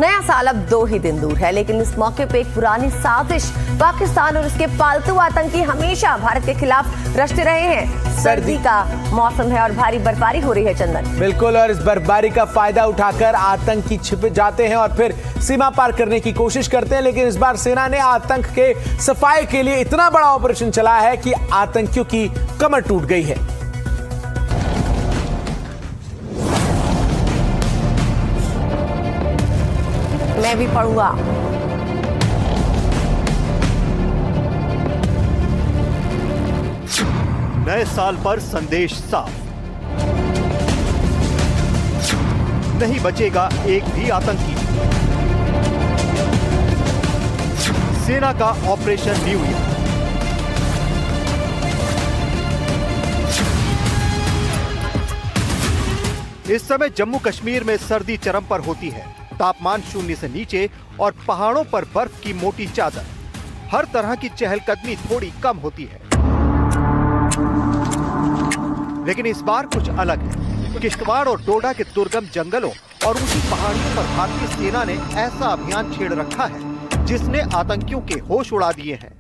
नया साल अब 2 ही दिन दूर है, लेकिन इस मौके पे एक पुरानी साजिश पाकिस्तान और उसके पालतू आतंकी हमेशा भारत के खिलाफ रचते रहे हैं। सर्दी का मौसम है और भारी बर्फबारी हो रही है चंदन। बिल्कुल, और इस बर्फबारी का फायदा उठाकर आतंकी छिप जाते हैं और फिर सीमा पार करने की कोशिश करते हैं। लेकिन इस बार सेना ने आतंक के सफाई के लिए इतना बड़ा ऑपरेशन चलाया है कि आतंकियों की कमर टूट गई है। मैं भी पढ़ूंगा। नए साल पर संदेश साफ, नहीं बचेगा एक भी आतंकी। सेना का ऑपरेशन न्यू ईयर। इस समय जम्मू कश्मीर में सर्दी चरम पर होती है। तापमान 0 से नीचे और पहाड़ों पर बर्फ की मोटी चादर। हर तरह की चहलकदमी थोड़ी कम होती है। लेकिन इस बार कुछ अलग है। किश्तवाड़ और डोडा के दुर्गम जंगलों और ऊंची पहाड़ियों पर भारतीय सेना ने ऐसा अभियान छेड़ रखा है जिसने आतंकियों के होश उड़ा दिए हैं।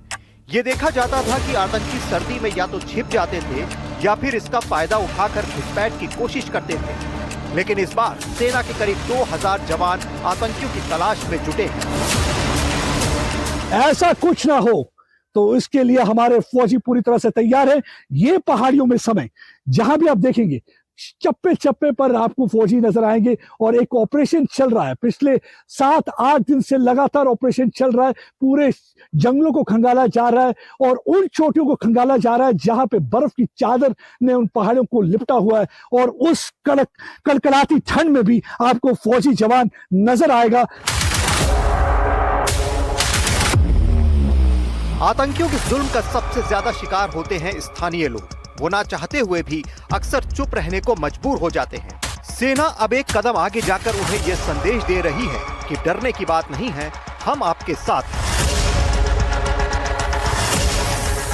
ये देखा जाता था कि आतंकी सर्दी में या तो छिप जाते थे या फिर इसका फायदा उठाकर घुसपैठ की कोशिश करते थे। लेकिन इस बार सेना के करीब 2000 जवान आतंकियों की तलाश में जुटे हैं। ऐसा कुछ ना हो तो इसके लिए हमारे फौजी पूरी तरह से तैयार है। ये पहाड़ियों में समय जहां भी आप देखेंगे चप्पे चप्पे पर आपको फौजी नजर आएंगे और एक ऑपरेशन चल रहा है। पिछले 7-8 दिन से लगातार ऑपरेशन चल रहा है। पूरे जंगलों को खंगाला जा रहा है और उन चोटियों को खंगाला जा रहा है जहां पे बर्फ की चादर ने उन पहाड़ों को लिपटा हुआ है। और उस कड़कड़ाती ठंड में भी आपको फौजी जवान नजर आएगा। आतंकियों के जुल्म का सबसे ज्यादा शिकार होते हैं स्थानीय लोग। वो ना चाहते हुए भी अक्सर चुप रहने को मजबूर हो जाते हैं। सेना अब एक कदम आगे जाकर उन्हें यह संदेश दे रही है कि डरने की बात नहीं है, हम आपके साथ हैं।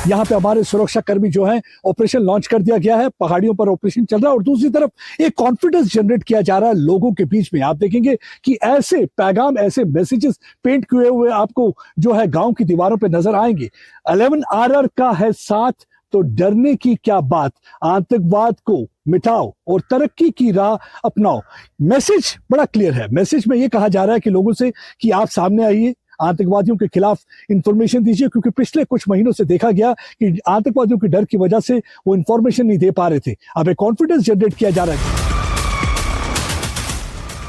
यहाँ पे हमारे सुरक्षा कर्मी जो हैं ऑपरेशन लॉन्च कर दिया गया है। पहाड़ियों पर ऑपरेशन चल रहा है और दूसरी तरफ एक कॉन्फिडेंस जनरेट किया जा रहा है लोगों के बीच में। आप देखेंगे कि ऐसे पैगाम, ऐसे मैसेजेस पेंट किए हुए आपको जो है गांव की दीवारों पे नजर आएंगे। 11 RR का है साथ तो डरने की क्या बात, आतंकवाद को मिटाओ और तरक्की की राह अपनाओ। मैसेज बड़ा क्लियर है। मैसेज में यह कहा जा रहा है कि लोगों से कि आप सामने आइए, आतंकवादियों के खिलाफ इंफॉर्मेशन दीजिए, क्योंकि पिछले कुछ महीनों से देखा गया कि आतंकवादियों के डर की वजह से वो इंफॉर्मेशन नहीं दे पा रहे थे। अब एक कॉन्फिडेंस जनरेट किया जा रहा है।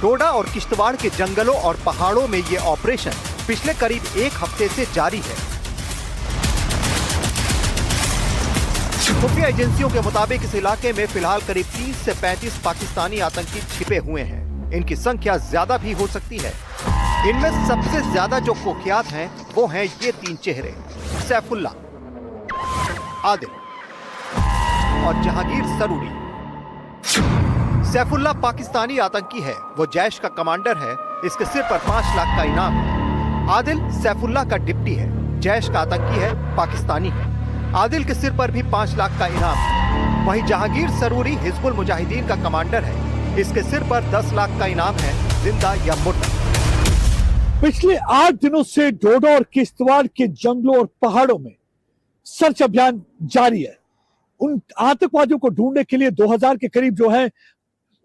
डोडा और किश्तवाड़ के जंगलों और पहाड़ों में ये ऑपरेशन पिछले करीब 1 हफ्ते से जारी है। खुफिया एजेंसियों के मुताबिक इस इलाके में फिलहाल करीब 30 से 35 पाकिस्तानी आतंकी छिपे हुए हैं। इनकी संख्या ज्यादा भी हो सकती है। इनमें सबसे ज्यादा जो कुख्यात हैं वो हैं ये 3 चेहरे, सैफुल्ला, आदिल और जहांगीर सरूरी। सैफुल्ला पाकिस्तानी आतंकी है, वो जैश का कमांडर है। इसके सिर पर 5 लाख का इनाम है। आदिल सैफुल्ला का डिप्टी है, जैश का आतंकी है, पाकिस्तानी है। आदिल के सिर पर भी 5 लाख का इनाम है। वहीं जहांगीर सरूरी हिजबुल मुजाहिदीन का कमांडर है। इसके सिर पर 10 लाख का इनाम है, जिंदा या मुर्दा। पिछले 8 दिनों से डोडा और किश्तवाड़ के जंगलों और पहाड़ों में सर्च अभियान जारी है। उन आतंकवादियों को ढूंढने के लिए 2000 के करीब जो है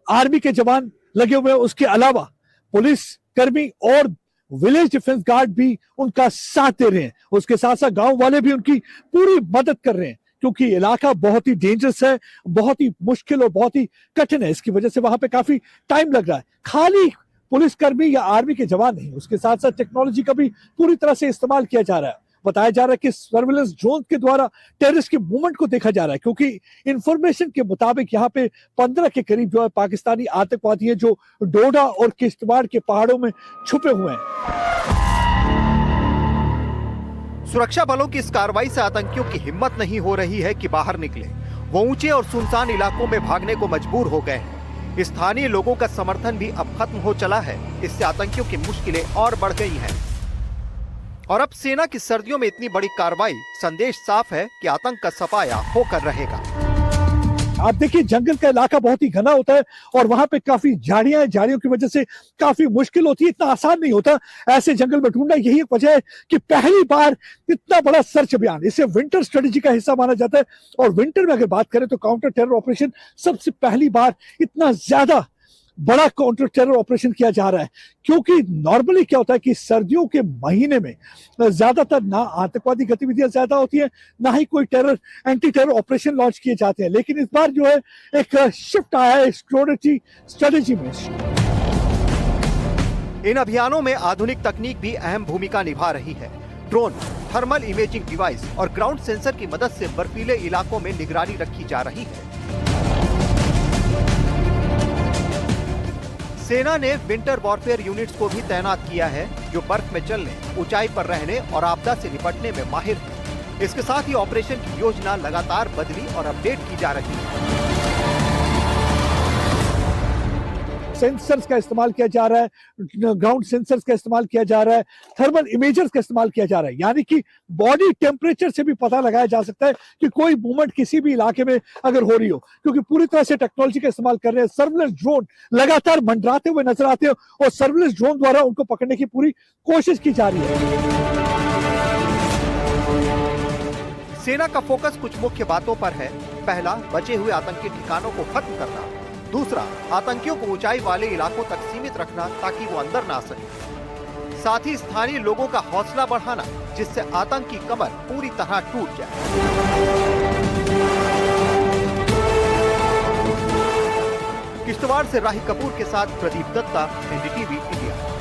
आर्मी के जवान लगे हुए हैं। उसके अलावा पुलिस कर्मी और विलेज डिफेंस गार्ड भी उनका साथ दे रहे हैं। उसके साथ साथ गांव वाले भी उनकी पूरी मदद कर रहे हैं, क्योंकि इलाका बहुत ही डेंजरस है, बहुत ही मुश्किल और बहुत ही कठिन है। इसकी वजह से वहां पे काफी टाइम लग रहा है। खाली पुलिसकर्मी या आर्मी के जवान नहीं, उसके साथ साथ टेक्नोलॉजी का भी पूरी तरह से इस्तेमाल किया जा रहा है। बताया जा रहा है कि सर्विलेंस ड्रोन के द्वारा टेररिस्ट के मूवमेंट को देखा जा रहा है, क्योंकि इंफॉर्मेशन के मुताबिक यहाँ पे 15 के करीब जो है पाकिस्तानी आतंकवादी है जो डोडा और किश्तवाड़ के पहाड़ों में छुपे हुए हैं। सुरक्षा बलों की इस कार्रवाई से आतंकियों की हिम्मत नहीं हो रही है कि बाहर निकले। वो ऊंचे और सुनसान इलाकों में भागने को मजबूर हो गए हैं। स्थानीय लोगों का समर्थन भी अब खत्म हो चला है। इससे आतंकियों की मुश्किलें और बढ़ गई हैं। और अब सेना की सर्दियों में इतनी बड़ी कार्रवाई, संदेश साफ है कि आतंक का सफाया होकर रहेगा। आप देखिए जंगल का इलाका बहुत ही घना होता है और वहां पे काफी झाड़ियां हैं, झाड़ियों की वजह से काफी मुश्किल होती है, इतना आसान नहीं होता ऐसे जंगल में ढूंढना। यही एक वजह है कि पहली बार इतना बड़ा सर्च अभियान, इसे विंटर स्ट्रेटेजी का हिस्सा माना जाता है। और विंटर में अगर बात करें तो काउंटर टेरर ऑपरेशन सबसे पहली बार इतना ज्यादा बड़ा काउंटर टेरर ऑपरेशन किया जा रहा है, क्योंकि नॉर्मली क्या होता है कि सर्दियों के महीने में ज्यादातर ना आतंकवादी गतिविधियां ज्यादा होती है, ना ही कोई एंटी टेरर ऑपरेशन लॉन्च किए जाते हैं। लेकिन इस बार जो है एक शिफ्ट आया है स्ट्रेटेजी में। इन अभियानों में आधुनिक तकनीक भी अहम भूमिका निभा रही है। ड्रोन, थर्मल इमेजिंग डिवाइस और ग्राउंड सेंसर की मदद से बर्फीले इलाकों में निगरानी रखी जा रही है। सेना ने विंटर वॉरफेयर यूनिट्स को भी तैनात किया है, जो बर्फ में चलने, ऊंचाई पर रहने और आपदा से निपटने में माहिर है। इसके साथ ही ऑपरेशन की योजना लगातार बदली और अपडेट की जा रही है। सेंसर्स का इस्तेमाल किया जा रहा है, ग्राउंड सेंसर्स का इस्तेमाल किया जा रहा है, थर्मल इमेजर्स का इस्तेमाल किया जा रहा है, यानी कि बॉडी टेम्परेचर से भी पता लगाया जा सकता है कि कोई मूवमेंट किसी भी इलाके में अगर हो रही हो, क्योंकि पूरी तरह से टेक्नोलॉजी का इस्तेमाल कर रहे हैं। सर्विलेंस ड्रोन लगातार मंडराते हुए नजर आते हैं और सर्विलेंस ड्रोन द्वारा उनको पकड़ने की पूरी कोशिश की जा रही है। सेना का फोकस कुछ मुख्य बातों पर है। पहला, बचे हुए आतंकी ठिकानों को खत्म करना। दूसरा, आतंकियों को ऊंचाई वाले इलाकों तक सीमित रखना ताकि वो अंदर ना आ सके। साथ ही स्थानीय लोगों का हौसला बढ़ाना, जिससे आतंक की कमर पूरी तरह टूट जाए। किश्तवाड़ से राही कपूर के साथ प्रदीप दत्ता, एनडीटीवी इंडिया।